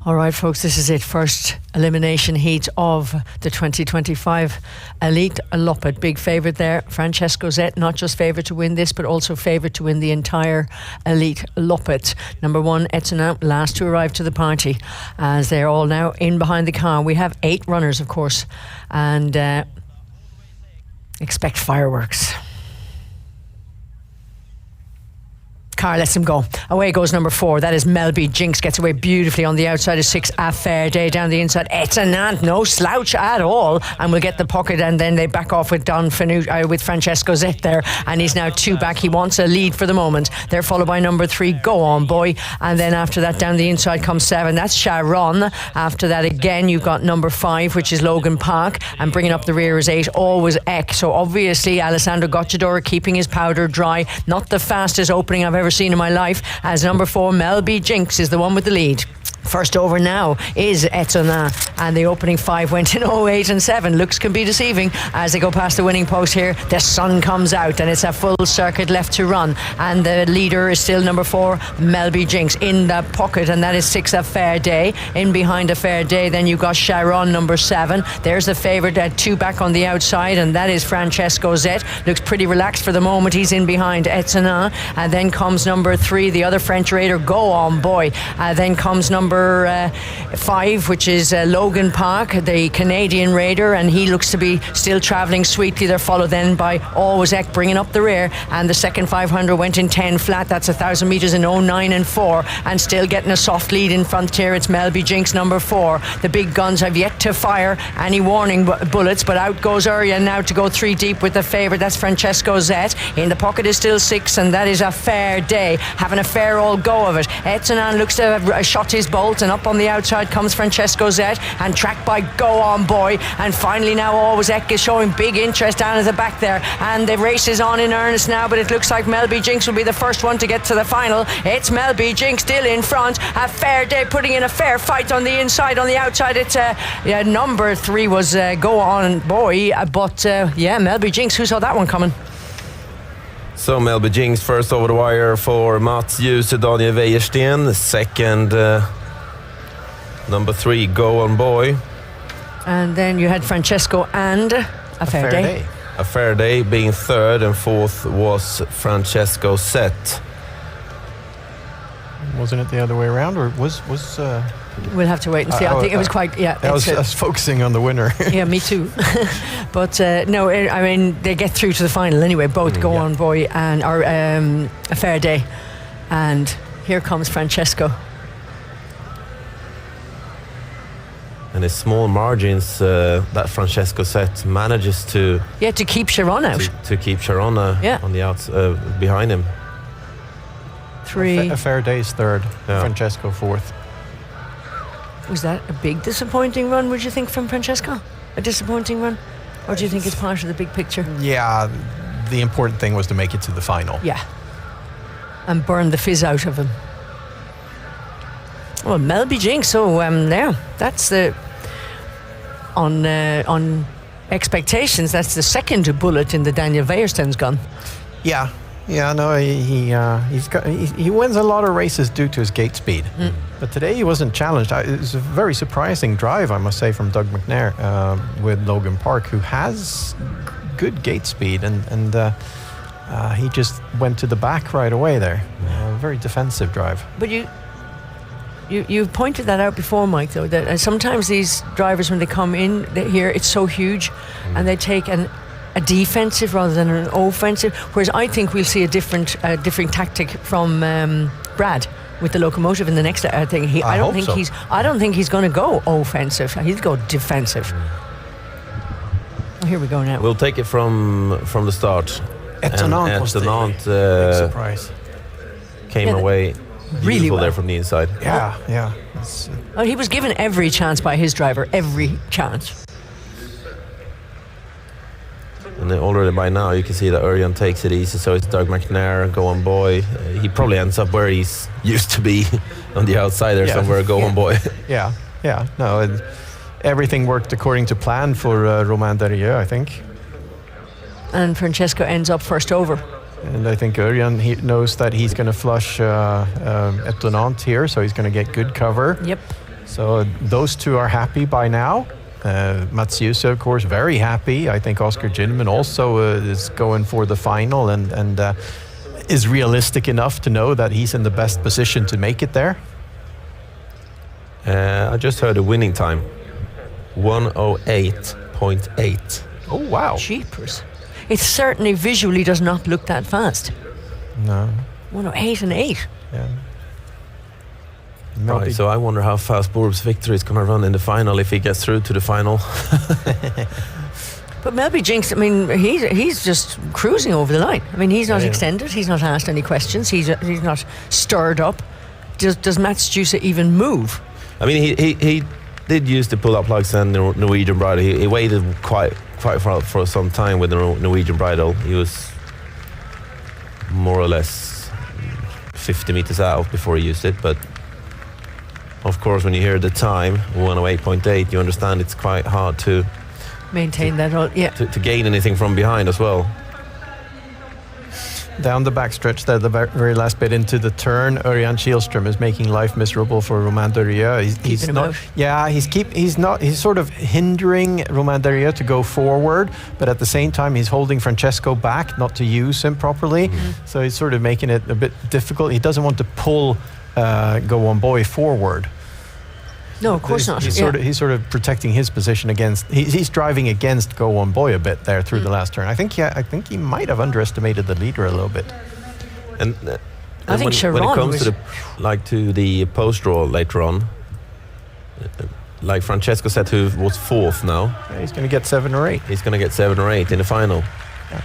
All right, folks, this is it. First elimination heat of the 2025 Elitloppet. Big favourite there. Francesco SWE, not just favourite to win this, but also favourite to win the entire Elitloppet. Number one, Etienne, last to arrive to the party, as they're all now in behind the car. We have 8 runners, of course, and expect fireworks. Car lets him go. Away goes number 4. That is Mellby. Jinx gets away beautifully on the outside of 6. A fair day down the inside. Etienne, no slouch at all, and we'll get the pocket, and then they back off with with Francesco SWE there, and he's now 2 back. He wants a lead for the moment. They're followed by number 3. Go on, boy. And then after that, down the inside comes 7. That's Sharon. After that, again, you've got number 5, which is Logan Park, and bringing up the rear is 8. Always Eck. So obviously, Alessandro Gocciadoro keeping his powder dry. Not the fastest opening I've ever seen in my life, as number 4 Melby Jinx is the one with the lead. First over now is Etienne, and the opening 5 went in 08 and 7. Looks can be deceiving as they go past the winning post here. The sun comes out and it's a full circuit left to run, and the leader is still number 4 Melby Jinx in the pocket, and that is 6 A Fair Day. In behind A Fair Day then you've got Sharon number 7. There's the favourite at 2 back on the outside, and that is Francesco SWE. Looks pretty relaxed for the moment. He's in behind Etienne, and then comes number 3, the other French raider. Go on, boy. Then comes number 5, which is Logan Park, the Canadian raider, and he looks to be still travelling sweetly. They're followed then by Always Eck bringing up the rear, and the second 500 went in 10 flat. That's 1,000 metres in 09 and 4, and still getting a soft lead in front here. It's Melby Jinx number 4. The big guns have yet to fire any warning bullets, but out goes Urian now to go 3 deep with the favourite. That's Francesco SWE. In the pocket is still 6, and that is A Fair Day, having a fair old go of it. Etienne looks to have shot his bolt, and up on the outside comes Francesco SWE, and tracked by Go On Boy, and finally now Always Eck is showing big interest down at the back there, and the race is on in earnest now, but it looks like Melby Jinx will be the first one to get to the final. It's Melby Jinx still in front. A Fair Day putting in a fair fight on the inside. On the outside it's number 3 was Go On Boy, but Melby Jinx, who saw that one coming? So Melby Jinx first over the wire for Mats Djuse, Daniel Wäjersten. Second, number 3, Go On Boy. And then you had Francesco and A Fair Day. A Fair Day being 3rd, and 4th was Francesco SWE. Wasn't it the other way around, or was We'll have to wait and see. I think it was quite, I was focusing on the winner. Yeah, me too. But no, I mean, they get through to the final anyway, both Go On Boy and A Fair Day. And here comes Francesco. And in small margins, that Francesco SWE manages to keep Sharon out. To keep Sharon on the outs behind him. 3. A Fair Day's 3rd, Francesco 4th. Was that a big disappointing run, would you think, from Francesco? A disappointing run? Or do you think it's part of the big picture? Yeah, the important thing was to make it to the final. Yeah. And burn the fizz out of him. Well, Melby Jinx, so that's the on expectations, that's the second bullet in the Daniel Wäjersten's gun. Yeah, no, he wins a lot of races due to his gate speed. But today he wasn't challenged. It was a very surprising drive, I must say, from Doug McNair with Logan Park, who has good gate speed, and he just went to the back right away there. Very defensive drive. But you pointed that out before, Mike, though, that sometimes these drivers, when they come in here, it's so huge, and they take a defensive rather than an offensive. Whereas I think we'll see a different tactic from Brad with the locomotive in the next thing. I don't think he's going to go offensive. He'll go defensive. Oh, here we go now. We'll take it from the start. Etienne was the big surprise. Came away really well there from the inside. Yeah. Well, he was given every chance by his driver, every chance. And already by now you can see that Urian takes it easy, so it's Doug McNair, Go On Boy. He probably ends up where he's used to be, on the outside there somewhere, Go On Boy. Yeah. No, everything worked according to plan for Romain Derrieux, I think. And Francesco ends up first over. And I think Urian, he knows that he's going to flush Etienne here, so he's going to get good cover. Yep. So those two are happy by now. Matsusa, of course, very happy. I think Oscar Ginman also is going for the final and is realistic enough to know that he's in the best position to make it there. I just heard a winning time, 1:08.8. Oh, wow. Jeepers. It certainly visually does not look that fast. No. 1:08 and 8. Yeah. Right, so I wonder how fast Borb's Victory is going to run in the final if he gets through to the final. But Melby Jinx, I mean, he's just cruising over the line. I mean, he's not extended. He's not asked any questions. He's not stirred up. Does Matsusa even move? I mean, he did use the pull-up plugs and the Norwegian bridle. He waited quite for some time with the Norwegian bridle. He was more or less 50 meters out before he used it. But of course, when you hear the time, 1:08.8, you understand it's quite hard to maintain that all, yeah. To gain anything from behind as well. Down the backstretch there, the very last bit into the turn, Örjan Kihlström is making life miserable for Romain Derrieux. He's not. Out. Yeah, he's sort of hindering Romain Derrieux to go forward, but at the same time he's holding Francesco back, not to use him properly. So he's sort of making it a bit difficult. He doesn't want to pull Go On Boy forward. No, of course not. He's sort of protecting his position against. He's driving against Go On Boy a bit there through the last turn. I think he might have underestimated the leader a little bit. And I think when it comes to the post draw later on, like Francesco said, who was fourth now. Yeah, he's going to get 7 or 8. He's going to get 7 or 8 in the final. Yeah.